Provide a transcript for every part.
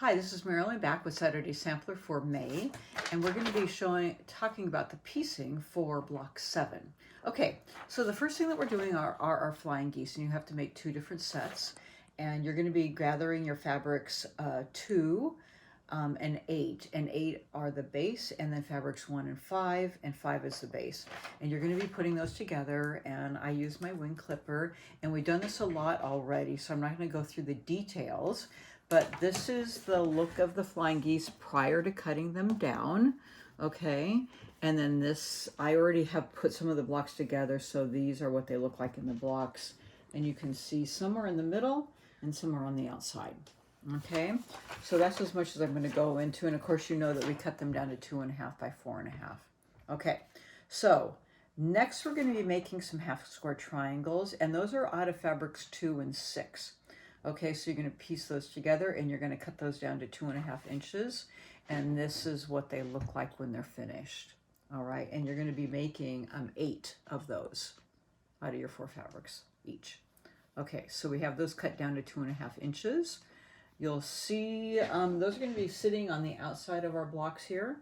Hi, this is Marilyn back with Saturday Sampler for May, and we're going to be talking about the piecing for block 7. Okay, so the first thing that we're doing are our flying geese, and you have to make 2 different sets, and you're going to be gathering your fabrics 2 and 8, and 8 are the base, and then fabrics 1 and 5 is the base, and you're going to be putting those together. And I use my wing clipper, and we've done this a lot already, so I'm not going to go through the details. But this is the look of the flying geese prior to cutting them down, okay? And then this, I already have put some of the blocks together, so these are what they look like in the blocks. And you can see some are in the middle and some are on the outside, okay? So that's as much as I'm gonna go into. And of course, you know that we cut them down to 2.5 by 4.5. Okay, so next we're gonna be making some half square triangles, and those are out of fabrics 2 and 6. Okay, so you're going to piece those together, and you're going to cut those down to 2.5 inches. And this is what they look like when they're finished. All right, and you're going to be making 8 of those out of your 4 fabrics each. Okay, so we have those cut down to 2.5 inches. You'll see those are going to be sitting on the outside of our blocks here.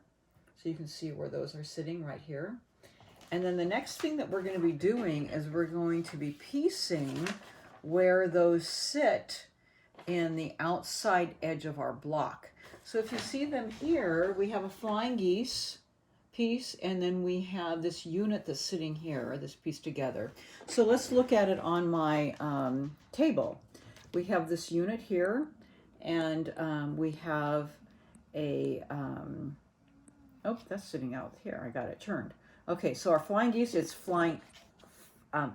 So you can see where those are sitting right here. And then the next thing that we're going to be doing is we're going to be piecing where those sit in the outside edge of our block. So if you see them here, we have a flying geese piece, and then we have this unit that's sitting here, this piece together. So let's look at it on my table. We have this unit here, and we have a, oh, that's sitting out here. I got it turned. Okay, so our flying geese, it's flying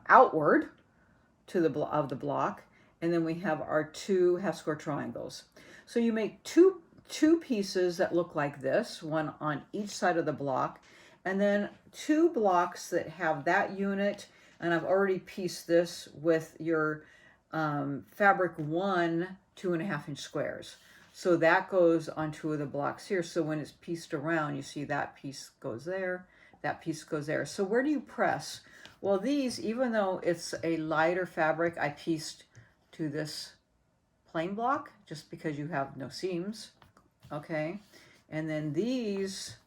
outward to the block, and then we have our 2 half square triangles. So you make two pieces that look like this, one on each side of the block, and then 2 blocks that have that unit. And I've already pieced this with your fabric 1 2.5 inch squares. So that goes on 2 of the blocks here. So when it's pieced around, you see that piece goes there, that piece goes there. So where do you press? Well, these, even though it's a lighter fabric, I pieced to this plain block just because you have no seams, okay? And then these,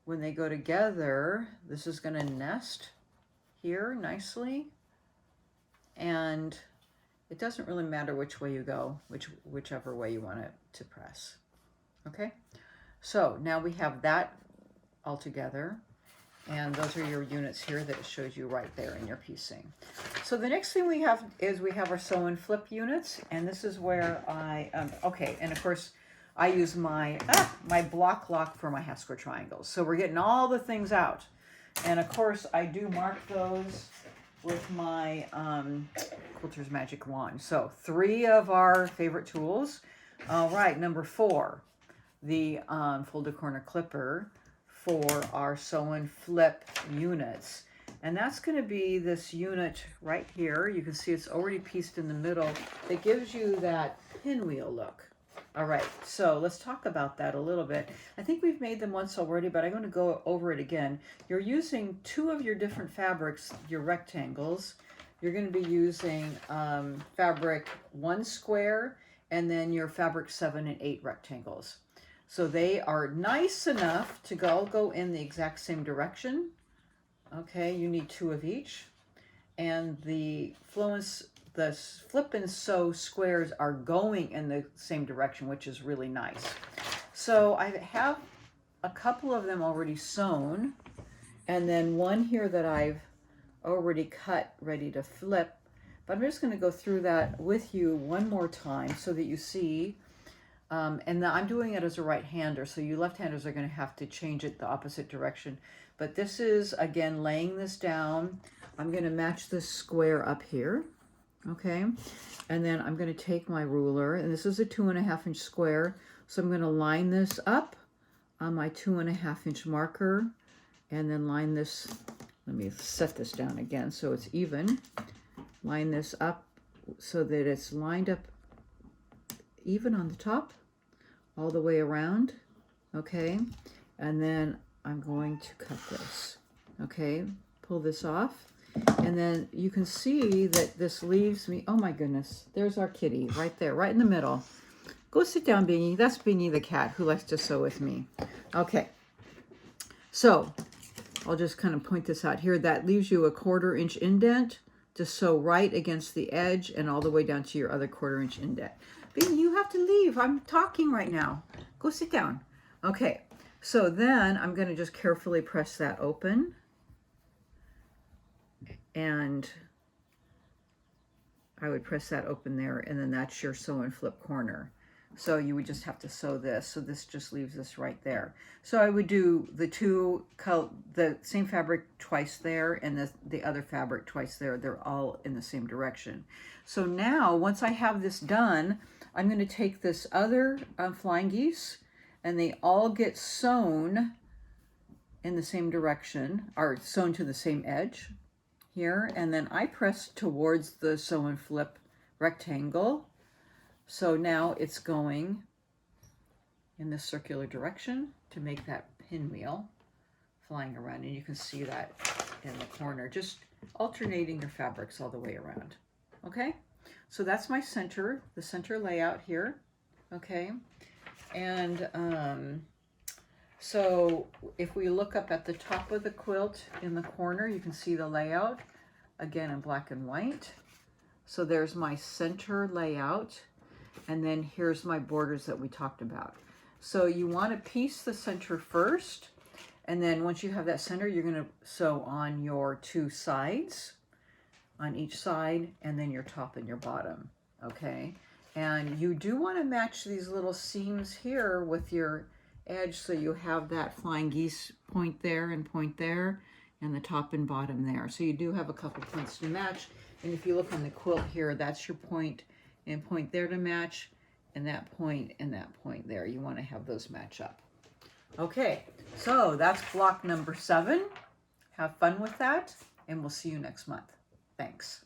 when they go together, this is gonna nest here nicely. And it doesn't really matter which way you go, whichever way you want it to press, okay? So now we have that all together. And those are your units here that it shows you right there in your piecing. So the next thing we have is we have our sew and flip units. And this is where I, okay, and of course I use my block lock for my half square triangles. So we're getting all the things out. And of course I do mark those with my Quilter's Magic Wand. So 3 of our favorite tools. All right, number 4, the folded corner clipper for our sew and flip units. And that's going to be this unit right here. You can see it's already pieced in the middle. It gives you that pinwheel look. All right, so let's talk about that a little bit. I think we've made them once already, but I'm going to go over it again. You're using 2 of your different fabrics, your rectangles. You're going to be using fabric 1 square, and then your fabric 7 and 8 rectangles. So they are nice enough to go in the exact same direction. Okay, you need 2 of each. And the flip and sew squares are going in the same direction, which is really nice. So I have a couple of them already sewn, and then one here that I've already cut ready to flip. But I'm just going to go through that with you one more time so that you see. And I'm doing it as a right-hander, so you left-handers are going to have to change it the opposite direction. But this is, again, laying this down. I'm going to match this square up here, okay? And then I'm going to take my ruler, and this is a 2.5 inch square, so I'm going to line this up on my 2.5 inch marker, and then line this, let me set this down again so it's even. Line this up so that it's lined up even on the top, all the way around, okay? And then I'm going to cut this, okay? Pull this off, and then you can see that this leaves me, oh my goodness, there's our kitty right there, right in the middle. Go sit down, Bingy. That's Bingy the cat who likes to sew with me. Okay. So I'll just kind of point this out here. That leaves you a 1/4 inch indent to sew right against the edge and all the way down to your other 1/4 inch indent. Bingy, you have to leave. I'm talking right now. Go sit down. Okay. So then I'm going to just carefully press that open. And I would press that open there, and then that's your sew and flip corner. So you would just have to sew this. So this just leaves this right there. So I would do the same fabric twice there, and the other fabric twice there. They're all in the same direction. So now, once I have this done, I'm going to take this other flying geese, and they all get sewn in the same direction, or sewn to the same edge here, and then I press towards the sew and flip rectangle. So now it's going in this circular direction to make that pinwheel flying around, and you can see that in the corner, just alternating your fabrics all the way around. Okay, so that's my center, the center layout here. Okay, and so if we look up at the top of the quilt in the corner, you can see the layout again in black and white. So there's my center layout, and then here's my borders that we talked about. So you want to piece the center first, and then once you have that center, you're going to sew on your 2 sides, on each side, and then your top and your bottom. Okay, and you do want to match these little seams here with your edge, so you have that flying geese point there, and the top and bottom there. So you do have a couple points to match, and if you look on the quilt here, that's your point and point there to match, and that point there. You want to have those match up. Okay, so that's block number 7. Have fun with that, and we'll see you next month. Thanks.